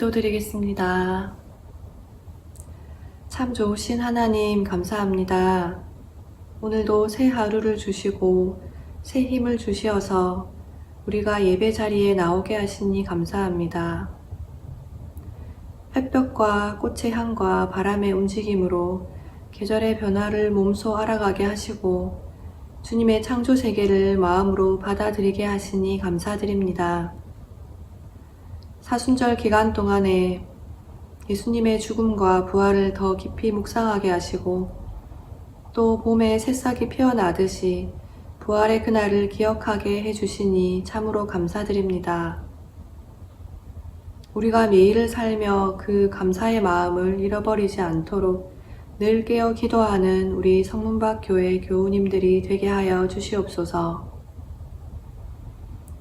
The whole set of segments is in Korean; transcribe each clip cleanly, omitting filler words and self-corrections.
기도드리겠습니다. 참 좋으신 하나님 감사합니다. 오늘도 새 하루를 주시고 새 힘을 주시어서 우리가 예배 자리에 나오게 하시니 감사합니다. 햇볕과 꽃의 향과 바람의 움직임으로 계절의 변화를 몸소 알아가게 하시고 주님의 창조 세계를 마음으로 받아들이게 하시니 감사드립니다. 사순절 기간 동안에 예수님의 죽음과 부활을 더 깊이 묵상하게 하시고 또 봄에 새싹이 피어나듯이 부활의 그날을 기억하게 해주시니 참으로 감사드립니다. 우리가 매일을 살며 그 감사의 마음을 잃어버리지 않도록 늘 깨어 기도하는 우리 성문박 교회 교우님들이 되게 하여 주시옵소서.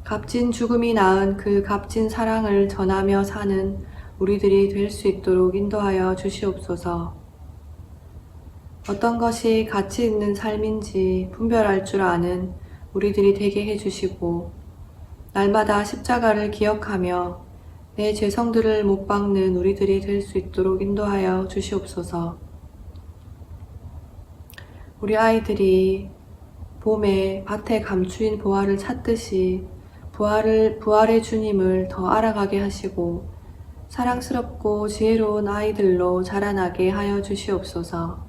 값진 죽음이 낳은 그 값진 사랑을 전하며 사는 우리들이 될 수 있도록 인도하여 주시옵소서. 어떤 것이 가치 있는 삶인지 분별할 줄 아는 우리들이 되게 해주시고 날마다 십자가를 기억하며 내 죄성들을 못 박는 우리들이 될 수 있도록 인도하여 주시옵소서. 우리 아이들이 봄에 밭에 감추인 보화를 찾듯이 부활의 주님을 더 알아가게 하시고 사랑스럽고 지혜로운 아이들로 자라나게 하여 주시옵소서.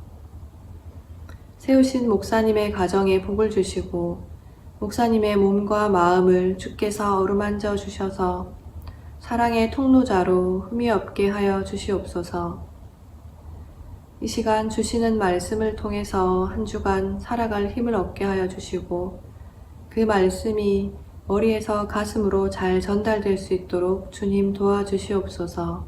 세우신 목사님의 가정에 복을 주시고 목사님의 몸과 마음을 주께서 어루만져 주셔서 사랑의 통로자로 흠이 없게 하여 주시옵소서. 이 시간 주시는 말씀을 통해서 한 주간 살아갈 힘을 얻게 하여 주시고 그 말씀이 머리에서 가슴으로 잘 전달될 수 있도록 주님 도와주시옵소서.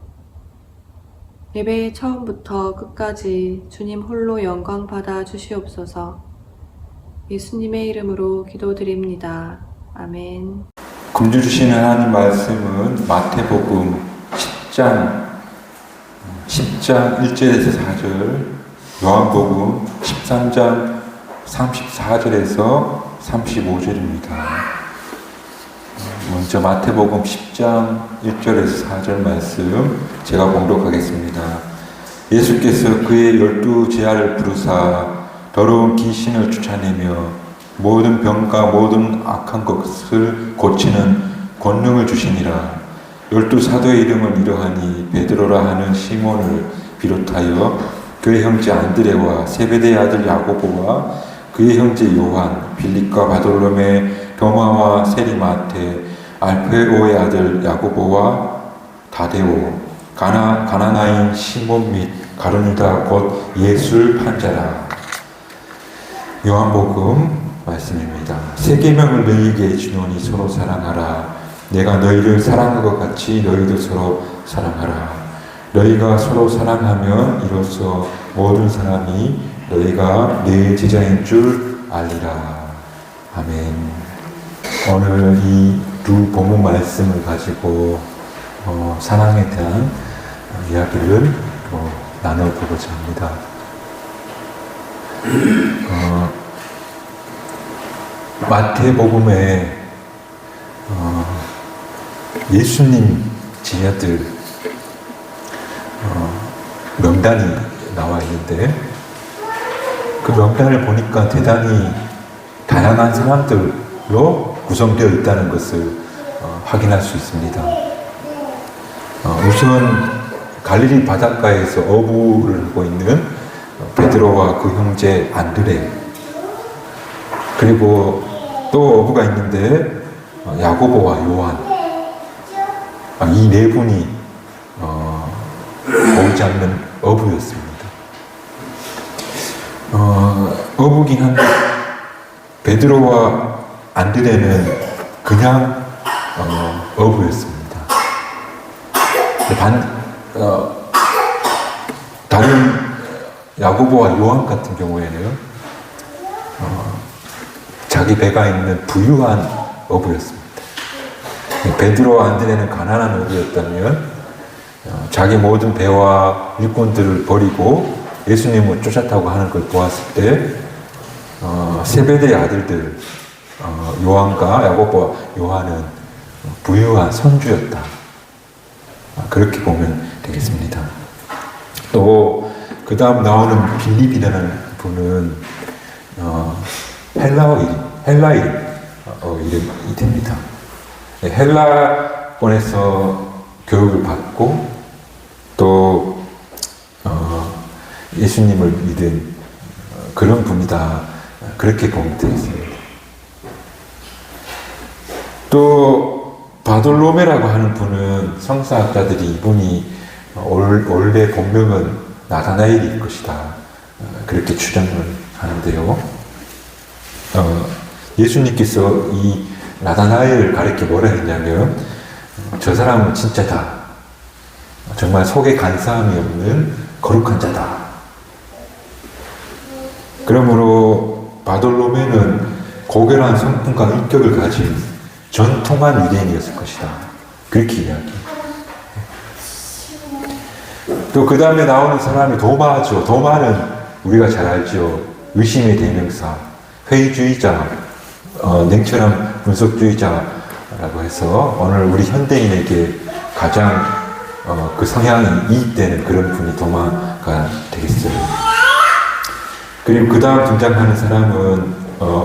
예배의 처음부터 끝까지 주님 홀로 영광 받아 주시옵소서. 예수님의 이름으로 기도드립니다. 아멘. 금주 주시는 하나님 말씀은 마태복음 10장 1절에서 4절, 요한복음 13장 34절에서 35절입니다. 먼저 마태복음 10장 1절에서 4절 말씀 제가 봉독하겠습니다. 예수께서 그의 12제자를 부르사 더러운 귀신을 쫓아내며 모든 병과 모든 악한 것을 고치는 권능을 주시니라. 12사도의 이름은 이러하니 베드로라 하는 시몬을 비롯하여 그의 형제 안드레와 세베대의 아들 야고보와 그의 형제 요한, 빌립과 바돌로메, 도마와 세리마테, 알페오의 아들 야고보와 다데오, 가나나인 시몬 및 가룟유다 곧 예수를 판자라. 요한복음 말씀입니다. 새 계명을 너희에게 주노니 서로 사랑하라. 내가 너희를 사랑한 것 같이 너희도 서로 사랑하라. 너희가 서로 사랑하면 이로써 모든 사람이 너희가 내 제자인 줄 알리라. 아멘. 오늘 이 두 본문 말씀을 가지고 사랑에 대한 이야기를 나눠보고자 합니다. 마태복음에 예수님 제자들 명단이 나와 있는데 그 명단을 보니까 대단히 다양한 사람들로 구성되어 있다는 것을 확인할 수 있습니다. 우선 갈릴리 바닷가에서 어부를 하고 있는 베드로와 그 형제 안드레, 그리고 또 어부가 있는데 야고보와 요한, 이 네 분이 보이지 않는 어부였습니다. 어부긴 한데 베드로와 안드레는 그냥 어부였습니다. 다른 야고보와 요한 같은 경우에는 자기 배가 있는 부유한 어부였습니다. 베드로와 안드레는 가난한 어부였다면 자기 모든 배와 일꾼들을 버리고 예수님을 쫓았다고 하는 걸 보았을 때 세베대의 아들들 요한과 야고보와 요한은 부유한 선주였다. 그렇게 보면 되겠습니다. 또 그 다음 나오는 빌립이라는 분은 헬라 이름이 됩니다. 헬라권에서 교육을 받고 또 예수님을 믿은 그런 분이다. 그렇게 보면 되겠습니다. 또 바돌로메라고 하는 분은 성서학자들이 이분이 원래 본명은 나다나엘일 것이다. 그렇게 추정을 하는데요. 예수님께서 이 나다나엘을 가리켜 뭐라 했냐면 저 사람은 진짜다. 정말 속에 간사함이 없는 거룩한 자다. 그러므로 바돌로메는 고결한 성품과 인격을 가진 전통한 유대인이었을 것이다. 그렇게 이야기해요. 또 그 다음에 나오는 사람이 도마죠. 도마는 우리가 잘 알죠. 의심의 대명사, 회의주의자, 냉철한 분석주의자라고 해서 오늘 우리 현대인에게 가장 그 성향이 이입되는 그런 분이 도마가 되겠어요. 그리고 그 다음 등장하는 사람은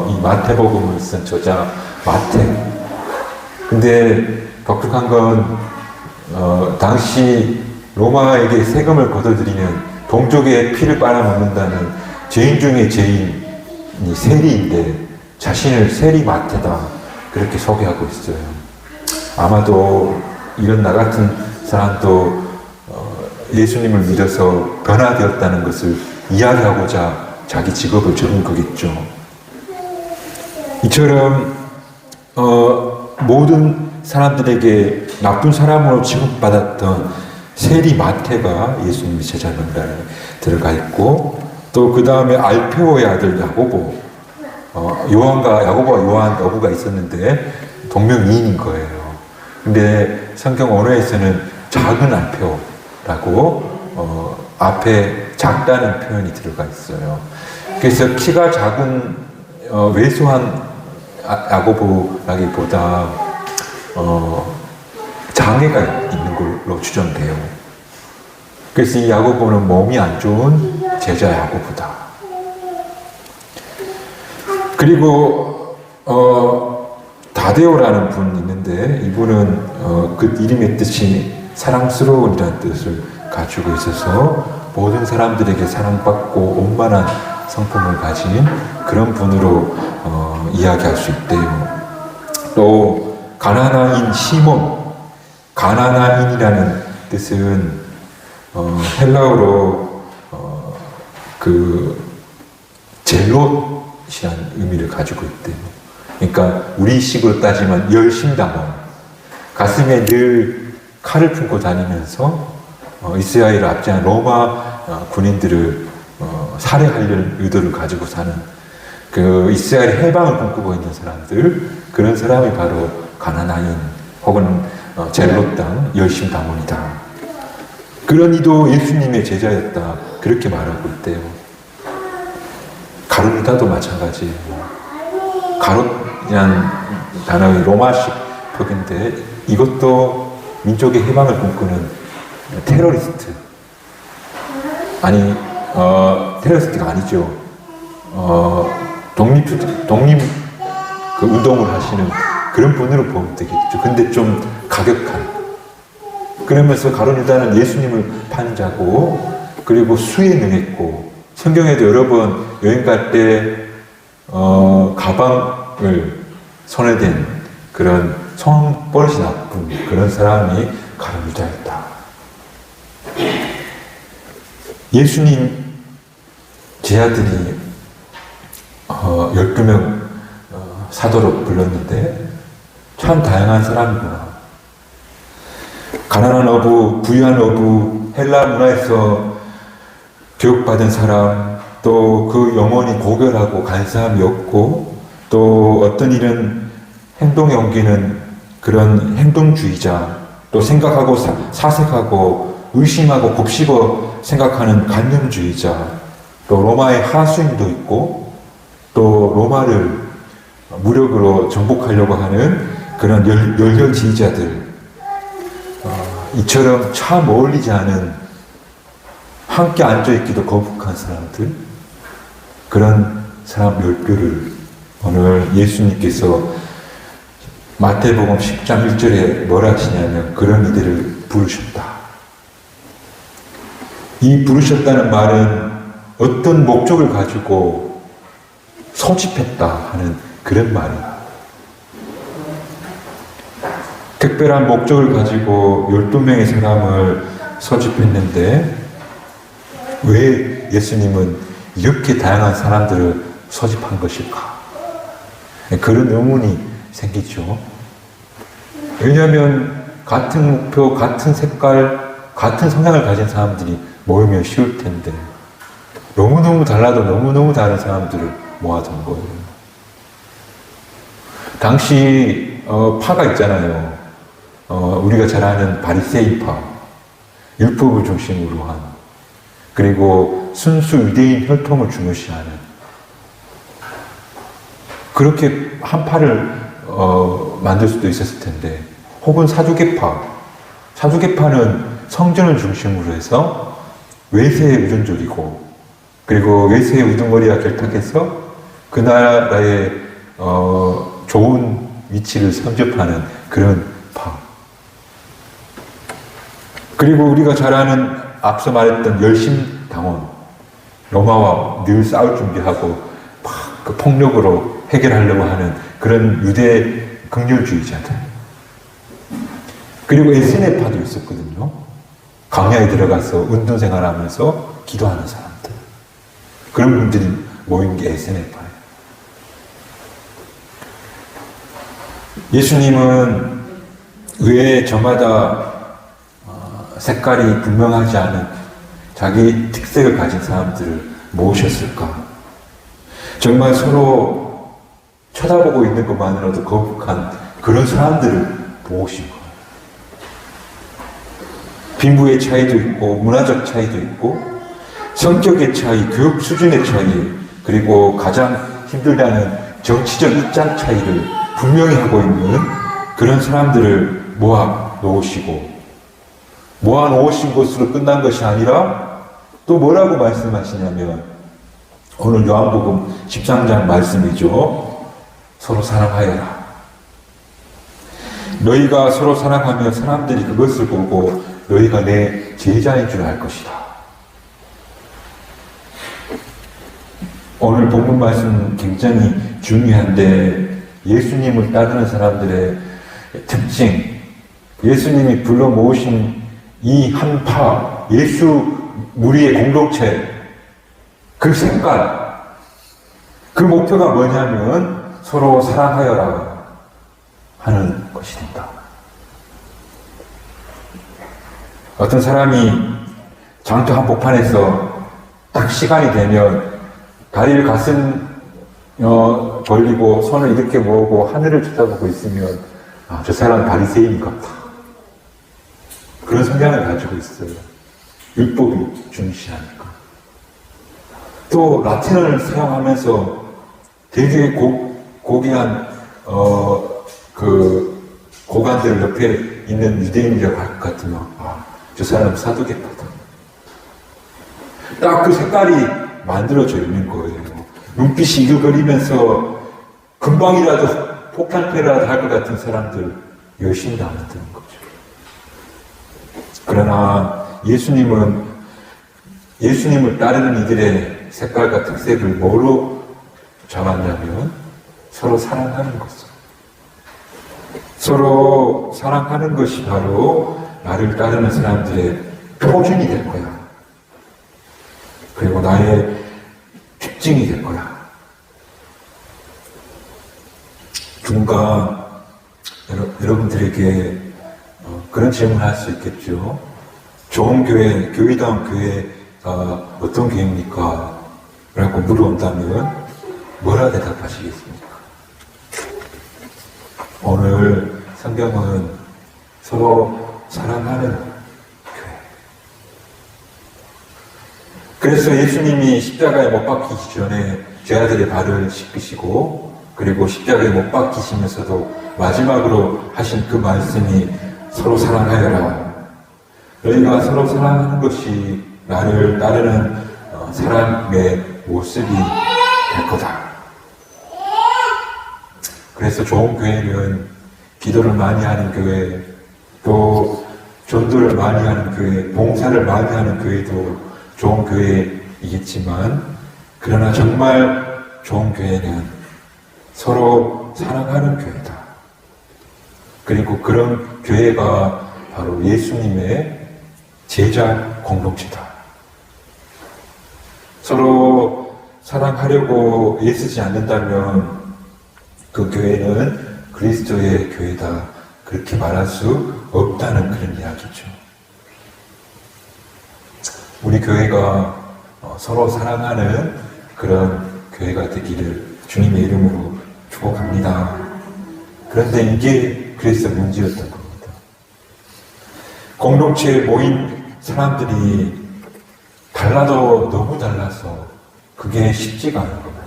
이 마태복음을 쓴 저자 마태. 근데 독특한 건 당시 로마에게 세금을 걷어들이는 동족의 피를 빨아먹는다는 죄인 중에 죄인이 세리인데 자신을 세리 마태다 그렇게 소개하고 있어요. 아마도 이런 나 같은 사람도 예수님을 믿어서 변화되었다는 것을 이야기하고자 자기 직업을 적은 거겠죠. 이처럼 모든 사람들에게 나쁜 사람으로 취급받았던 세리 마태가 예수님의 제자 명단에 들어가 있고 또 그 다음에 알페오의 아들 야고보 야고보와 요한 어부가 있었는데 동명이인인 거예요. 근데 성경 언어에서는 작은 알페오라고 앞에 작다는 표현이 들어가 있어요. 그래서 키가 작은 왜소한 야고보라기보다 장애가 있는 걸로 추정돼요. 그래서 이 야고보는 몸이 안 좋은 제자 야고보다. 그리고 다데오라는 분이 있는데 이분은 그 이름의 뜻이 사랑스러운이라는 뜻을 가지고 있어서 모든 사람들에게 사랑받고 온만한 성품을 가진 그런 분으로 이야기할 수 있대요. 또 가나나인 시몬, 가나나인이라는 뜻은 헬라어로 그 젤롯이라는 의미를 가지고 있대요. 그러니까 우리식으로 따지면 열심당원, 가슴에 늘 칼을 품고 다니면서 이스라엘을 압제한 로마 군인들을 살해하려는 의도를 가지고 사는 그 이스라엘 해방을 꿈꾸고 있는 사람들, 그런 사람이 바로 가나나인 혹은 젤롯당 열심당원이다. 그런 이도 예수님의 제자였다. 그렇게 말하고 있대요. 가룟유다도 마찬가지예요. 가롯이라는 단어의 로마식 표기인데 이것도 민족의 해방을 꿈꾸는 테러리스트. 테러리스트가 아니죠. 독립 그 운동을 하시는 그런 분으로 보면 되겠죠. 근데 좀 가격한. 그러면서 가룟유다는 예수님을 판 자고 그리고 수에 능했고 성경에도 여러 번 여행 갈 때 가방을 손에 댄 그런 손버릇이 나쁜 그런 사람이 가룟유다였다. 예수님 제자들이 12명 사도로 불렀는데 참 다양한 사람이구나. 가난한 어부, 부유한 어부, 헬라 문화에서 교육받은 사람, 또 그 영혼이 고결하고 간사함이 없고, 또 어떤 일은 행동에 옮기는 그런 행동주의자, 또 생각하고 사색하고 의심하고 곱씹어 생각하는 관념주의자, 또 로마의 하수인도 있고, 또 로마를 무력으로 정복하려고 하는 그런 열렬지휘자들, 이처럼 참 어울리지 않은 함께 앉아있기도 거북한 사람들, 그런 사람 10교를 오늘 예수님께서 마태복음 10장 1절에 뭐라 하시냐면 그런 이들을 부르셨다. 이 부르셨다는 말은 어떤 목적을 가지고 소집했다 하는 그런 말이에요. 특별한 목적을 가지고 12명의 사람을 소집했는데 왜 예수님은 이렇게 다양한 사람들을 소집한 것일까? 그런 의문이 생기죠. 왜냐하면 같은 목표, 같은 색깔, 같은 성향을 가진 사람들이 모이면 쉬울 텐데 너무너무 달라도 너무너무 다른 사람들을 모아둔 거예요. 당시 파가 있잖아요. 우리가 잘 아는 바리새인파, 율법을 중심으로 한, 그리고 순수 유대인 혈통을 중요시하는, 그렇게 한 파를 만들 수도 있었을 텐데, 혹은 사두개파는 성전을 중심으로 해서 외세에 의존적이고, 그리고 외세의 우두머리와 결탁해서 그 나라의 좋은 위치를 선접하는 그런 파. 그리고 우리가 잘 아는 앞서 말했던 열심당원, 로마와 늘 싸울 준비하고 막 그 폭력으로 해결하려고 하는 그런 유대 긍휼주의자들. 그리고 에스네파도 있었거든요. 광야에 들어가서 운동생활하면서 기도하는 사람들. 그런 분들이 모인 게 에스네파예요. 예수님은 왜 저마다 색깔이 분명하지 않은 자기 특색을 가진 사람들을 모으셨을까? 정말 서로 쳐다보고 있는 것만으로도 거북한 그런 사람들을 모으신 거예요. 빈부의 차이도 있고 문화적 차이도 있고 성격의 차이, 교육 수준의 차이, 그리고 가장 힘들다는 정치적 입장 차이를 분명히 하고 있는 그런 사람들을 모아 놓으시고, 모아 놓으신 것으로 끝난 것이 아니라 또 뭐라고 말씀하시냐면 오늘 요한복음 13장 말씀이죠. 서로 사랑하여라. 너희가 서로 사랑하면 사람들이 그것을 보고 너희가 내 제자인 줄 알 것이다. 오늘 본문 말씀 굉장히 중요한데 예수님을 따르는 사람들의 특징, 예수님이 불러 모으신 이 한파, 예수 무리의 공동체, 그 색깔, 그 목표가 뭐냐면 서로 사랑하여라 하는 것이 된다. 어떤 사람이 장터 한복판에서 딱 시간이 되면 다리를 가슴 벌리고 손을 이렇게 모으고 하늘을 쳐다보고 있으면 저 사람 바리새인 같다. 그런 성향을 가지고 있어요. 율법이 중시하니까. 또 라틴어를 사용하면서 되게 고귀한 그 고관들 옆에 있는 유대인이라고 할 것 같으면 저 사람 사두개파다. 딱 그 색깔이 만들어져 있는 거예요. 눈빛이 이글거리면서 금방이라도 폭탄패라도 할 것 같은 사람들 열심히 남았다는 거죠. 그러나 예수님을 따르는 이들의 색깔과 특색을 뭐로 정하냐면 서로 사랑하는 것을. 서로 사랑하는 것이 바로 나를 따르는 사람들의 표준이 될 거야. 그리고 나의 특징이 될 거야. 누군가 여러분들에게 그런 질문을 할 수 있겠죠. 좋은 교회, 교회다운 교회가 어떤 교회입니까? 라고 물어온다면 뭐라 대답하시겠습니까? 오늘 성경은 서로 사랑하는 교회. 그래서 예수님이 십자가에 못 박히기 전에 죄아들의 발을 씻기시고, 그리고 십자가에 못 박히시면서도 마지막으로 하신 그 말씀이 서로 사랑하여라. 너희가 서로 사랑하는 것이 나를 따르는 사람의 모습이 될 거다. 그래서 좋은 교회는 기도를 많이 하는 교회, 또 전도를 많이 하는 교회, 봉사를 많이 하는 교회도 좋은 교회이겠지만, 그러나 정말 좋은 교회는 서로 사랑하는 교회다. 그리고 그런 교회가 바로 예수님의 제자 공동체다. 서로 사랑하려고 애쓰지 않는다면 그 교회는 그리스도의 교회다. 그렇게 말할 수 없다는 그런 이야기죠. 우리 교회가 서로 사랑하는 그런 교회가 되기를 주님의 이름으로 축복합니다. 그런데 이게 그래서 문제였던 겁니다. 공동체에 모인 사람들이 달라도 너무 달라서 그게 쉽지가 않은 겁니다.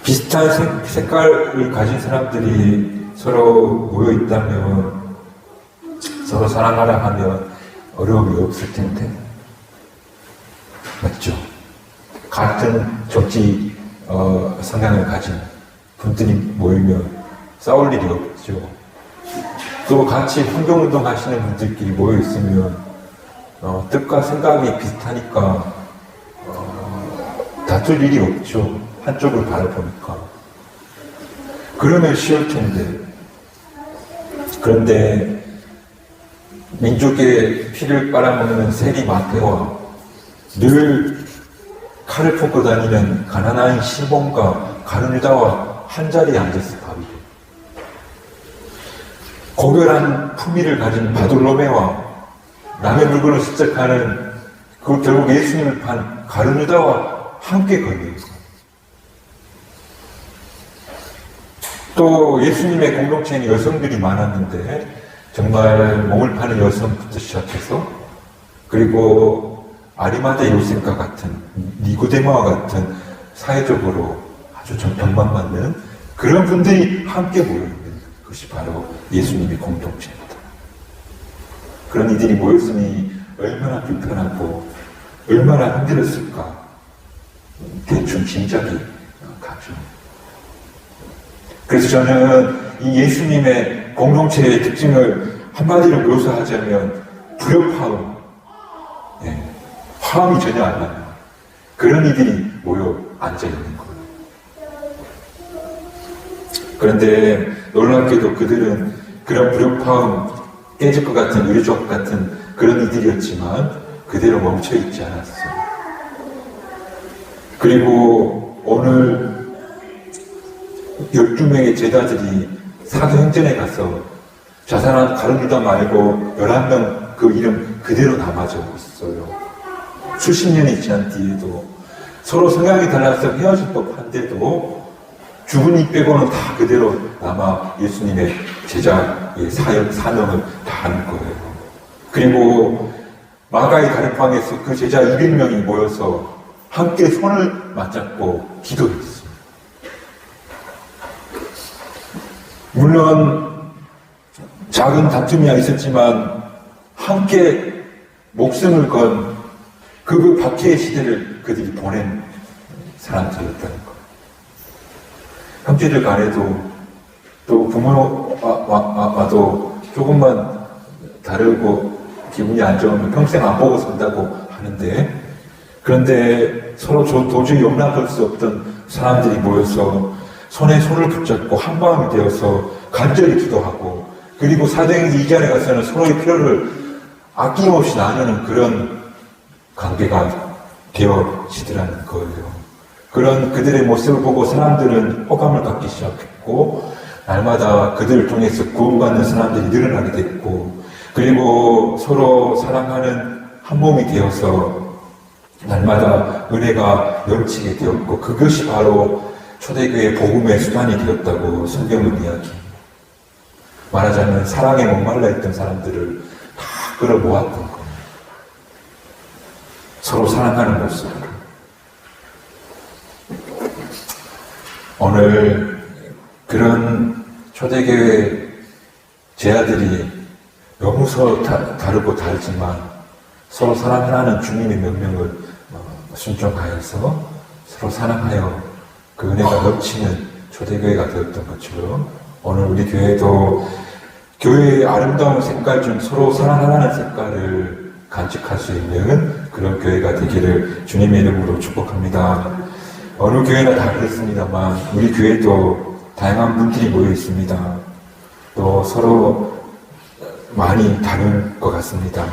비슷한 색깔을 가진 사람들이 서로 모여 있다면, 서로 사랑하라 하면 어려움이 없을 텐데, 맞죠? 같은 정치 성향을 가진 분들이 모이면 싸울 일이 없죠. 또 같이 환경운동 하시는 분들끼리 모여 있으면 뜻과 생각이 비슷하니까 다툴 일이 없죠. 한쪽을 바라보니까. 그러면 쉬울 텐데. 그런데 민족의 피를 빨아먹는 세리 마태와 늘 칼을 품고 다니는 가난한 시몬과 가룟유다와 한 자리에 앉았을 밥이고, 고결한 품위를 가진 바돌로메와 남의 물건을 습작하는 그 결국 예수님을 판 가룟유다와 함께 거니고, 또 예수님의 공동체에는 여성들이 많았는데 정말 몸을 파는 여성부터 시작해서, 그리고 아리마대 요셉과 같은, 니고데모와 같은 사회적으로 아주 정평만받는 그런 분들이 함께 모여있는 것이 바로 예수님의 공동체입니다. 그런 이들이 모였으니 얼마나 불편하고 얼마나 힘들었을까 대충 짐작이 가죠. 그래서 저는 이 예수님의 공동체의 특징을 한마디로 묘사하자면 불협화음, 화음이 전혀 안 나는 그런 이들이 모여 앉아있는 거예요. 그런데 놀랍게도 그들은 그런 불협화음, 깨질 것 같은 유리족 같은 그런 이들이었지만 그대로 멈춰있지 않았어요. 그리고 오늘 12명의 제자들이 사도행전에 가서 자살한 가룟유다 말고 11명 그 이름 그대로 남아져 있어요. 수십 년이 지난 뒤에도 서로 성향이 달라서 헤어질 법한데도 죽은 이 빼고는 다 그대로 남아 예수님의 제자의 사명을 다 하는 거예요. 그리고 마가의 다락방에서 그 제자 200명이 모여서 함께 손을 맞잡고 기도했어요. 물론 작은 다툼이 있었지만 함께 목숨을 건 그 박해의 시대를 그들이 보낸 사람들이었다는 거예요. 형제들 간에도 또 부모와도 조금만 다르고 기분이 안 좋으면 평생 안 보고 산다고 하는데, 그런데 서로 도저히 용납할 수 없던 사람들이 모여서 손에 손을 붙잡고 한마음이 되어서 간절히 기도하고, 그리고 사도행전 2장에 가서는 서로의 필요를 아낌없이 나누는 그런 관계가 되어지더라는 거예요. 그런 그들의 모습을 보고 사람들은 호감을 갖기 시작했고, 날마다 그들을 통해서 구원받는 사람들이 늘어나게 됐고, 그리고 서로 사랑하는 한 몸이 되어서 날마다 은혜가 넘치게 되었고, 그것이 바로 초대교회 복음의 수단이 되었다고 성경은 이야기합니다. 말하자면 사랑에 목말라 있던 사람들을 다 끌어모았던 겁니다. 서로 사랑하는 모습으로. 오늘 그런 초대교회 제자들이 너무 서로 다르고 다르지만 서로 사랑하라는 주님의 명령을 순종하여서 서로 사랑하여 그 은혜가 넘치는 초대교회가 되었던 것처럼 오늘 우리 교회도 교회의 아름다운 색깔 중 서로 사랑하라는 색깔을 간직할 수 있는 그런 교회가 되기를 주님의 이름으로 축복합니다. 어느 교회나 다 그렇습니다만 우리 교회도 다양한 분들이 모여 있습니다. 또 서로 많이 다른 것 같습니다.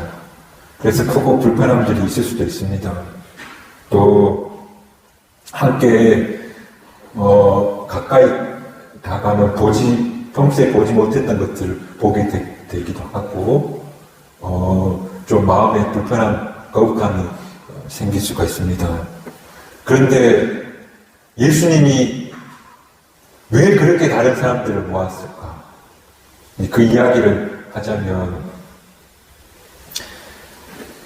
그래서 크고 불편함들이 있을 수도 있습니다. 또 함께 가까이 다가면 평소에 보지 못했던 것들을 보게 되기도 하고 좀 마음에 불편한 거북함이 생길 수가 있습니다. 그런데 예수님이 왜 그렇게 다른 사람들을 모았을까? 그 이야기를 하자면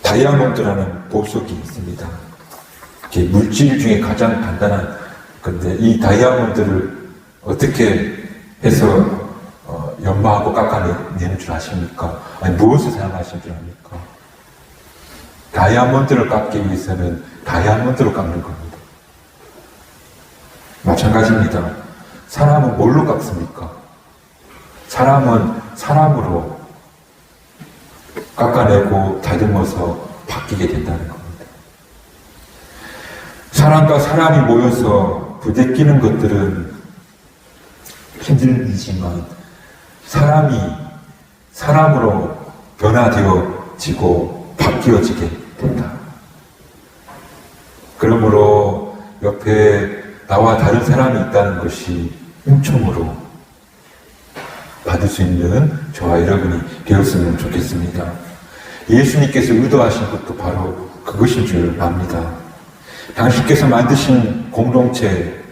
다이아몬드라는 보석이 있습니다. 물질 중에 가장 간단한 건데 이 다이아몬드를 어떻게 해서 연마하고 깎아내는 줄 아십니까? 아니 무엇을 사용하시는 줄 압니까? 다이아몬드를 깎기 위해서는 다이아몬드로 깎는 겁니다. 마찬가지입니다. 사람은 뭘로 깎습니까? 사람은 사람으로 깎아내고 다듬어서 바뀌게 된다는 겁니다. 사람과 사람이 모여서 부대끼는 것들은 힘든 일이지만 사람이 사람으로 변화되어지고 바뀌어지게 된다. 그러므로 옆에 나와 다른 사람이 있다는 것이 은총으로 받을 수 있는 저와 여러분이 되었으면 좋겠습니다. 예수님께서 의도하신 것도 바로 그것인 줄 압니다. 당신께서 만드신 공동체,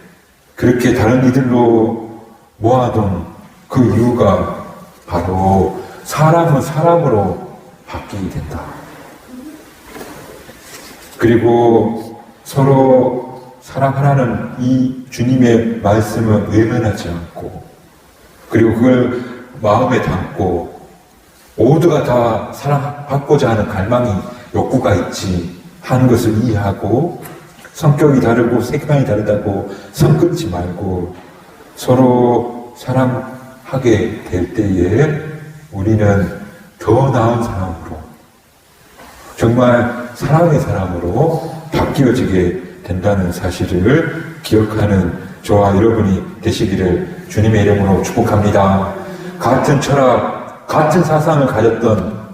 그렇게 다른 이들로 모아둔 그 이유가 바로 사람은 사람으로 바뀌게 된다. 그리고 서로 사랑하라는 이 주님의 말씀을 외면하지 않고 그리고 그걸 마음에 담고 모두가 다 사랑받고자 하는 갈망이 욕구가 있지 하는 것을 이해하고 성격이 다르고 색깔이 다르다고 선 끊지 말고 서로 사랑하게 될 때에 우리는 더 나은 사람으로 정말 사랑의 사람으로 바뀌어지게 된다는 사실을 기억하는 저와 여러분이 되시기를 주님의 이름으로 축복합니다. 같은 철학, 같은 사상을 가졌던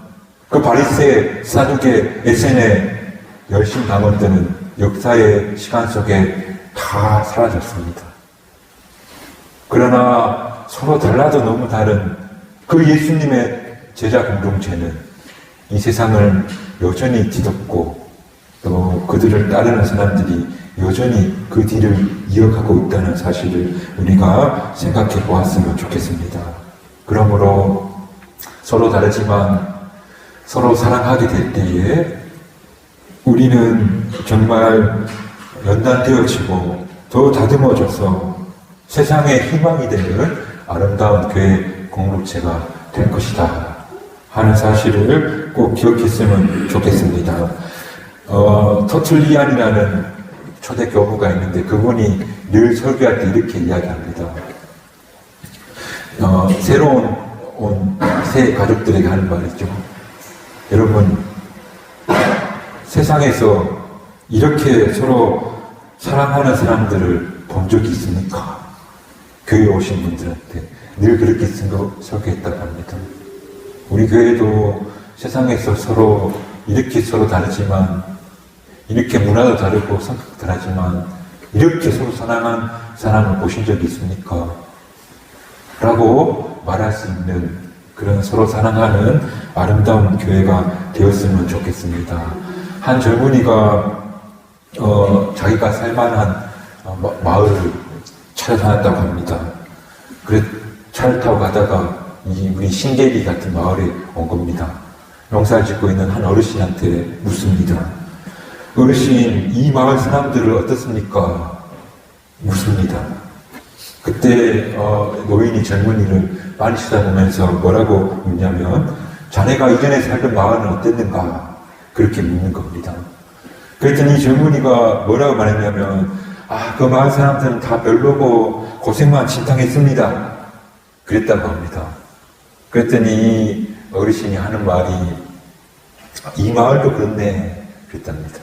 그 바리새, 사두개, 에세네 열심 당원들은 역사의 시간 속에 다 사라졌습니다. 그러나 서로 달라도 너무 다른 그 예수님의 제자 공동체는 이 세상을 여전히 뒤덮고 또 그들을 따르는 사람들이 여전히 그 뒤를 이어가고 있다는 사실을 우리가 생각해 보았으면 좋겠습니다. 그러므로 서로 다르지만 서로 사랑하게 될 때에 우리는 정말 연단되어지고 더 다듬어져서 세상의 희망이 되는 아름다운 교회 공동체가 될 것이다 하는 사실을 꼭 기억했으면 좋겠습니다. 터틀리안이라는 초대 교부가 있는데 그분이 늘 설교할 때 이렇게 이야기합니다. 새로운 온 새 가족들에게 하는 말이죠. 여러분, 세상에서 이렇게 서로 사랑하는 사람들을 본 적이 있습니까? 교회에 오신 분들한테 늘 그렇게 설교했다고 합니다. 우리 교회도 세상에서 서로 이렇게 서로 다르지만 이렇게 문화도 다르고 성격도 다르지만 이렇게 서로 사랑한 사람을 보신 적이 있습니까? 라고 말할 수 있는 그런 서로 사랑하는 아름다운 교회가 되었으면 좋겠습니다. 한 젊은이가 자기가 살만한 마을을 찾아다녔다고 합니다. 그래 차를 타고 가다가 우리 신계리 같은 마을에 온 겁니다. 농사를 짓고 있는 한 어르신한테 묻습니다. 어르신, 이 마을 사람들을 어떻습니까? 묻습니다. 그때 노인이 젊은이를 많이 쳐다보면서 뭐라고 묻냐면 자네가 이전에 살던 마을은 어땠는가? 그렇게 묻는 겁니다. 그랬더니 젊은이가 뭐라고 말했냐면, 그 마을 사람들은 다 별로고 고생만 진탕했습니다. 그랬다고 합니다. 그랬더니 어르신이 하는 말이, 이 마을도 그렇네. 그랬답니다.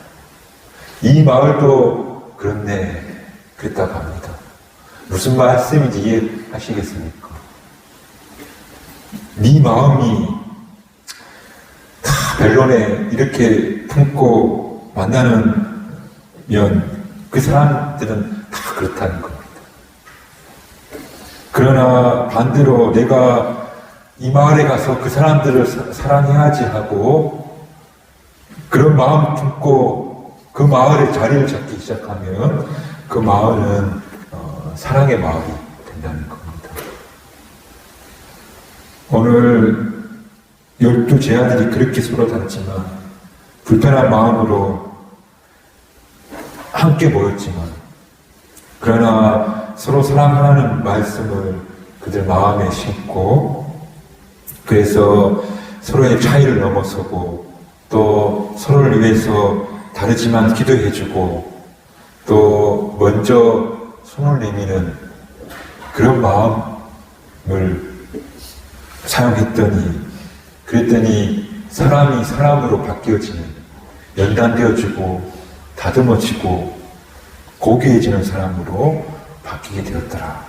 이 마을도 그렇네. 그랬다고 합니다. 무슨 말씀인지 이해하시겠습니까? 네 마음이 다 별로네. 이렇게 품고 만나면 그 사람들은 다 그렇다는 겁니다. 그러나 반대로 내가 이 마을에 가서 그 사람들을 사랑해야지 하고 그런 마음 품고 그 마을의 자리를 잡기 시작하면 그 마을은 사랑의 마을이 된다는 겁니다. 오늘 12 아들이 그렇게 서로 다르지만 불편한 마음으로 함께 모였지만 그러나 서로 사랑하는 말씀을 그들 마음에 심고 그래서 서로의 차이를 넘어서고 또 서로를 위해서 다르지만 기도해주고 또 먼저 손을 내미는 그런 마음을 그랬더니 사람이 사람으로 바뀌어지는 연단되어지고 다듬어지고 고귀해지는 사람으로 바뀌게 되었더라.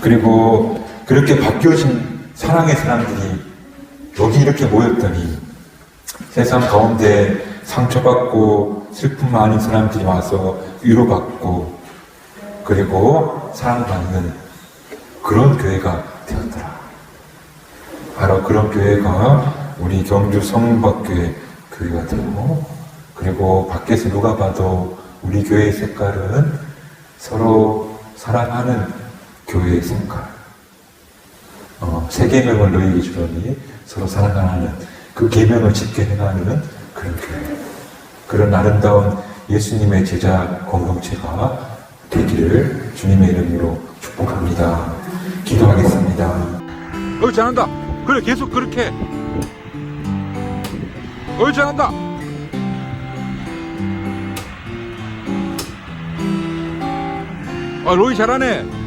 그리고 그렇게 바뀌어진 사랑의 사람들이 여기 이렇게 모였더니 세상 가운데 상처받고 슬픔 많은 사람들이 와서 위로받고 그리고 사랑받는 그런 교회가 되었더라. 바로 그런 교회가 우리 경주 성박교회 교회가 되고 그리고 밖에서 누가 봐도 우리 교회의 색깔은 서로 사랑하는 교회의 색깔. 새 계명을 너희에게 주노니 서로 사랑하는 그 계명을 지켜 행하는 그런 교회. 그런 아름다운 예수님의 제자 공동체가 되기를 주님의 이름으로 축복합니다. 기도하겠습니다. 잘한다. 그래, 계속 그렇게. 잘한다. 로이 잘하네.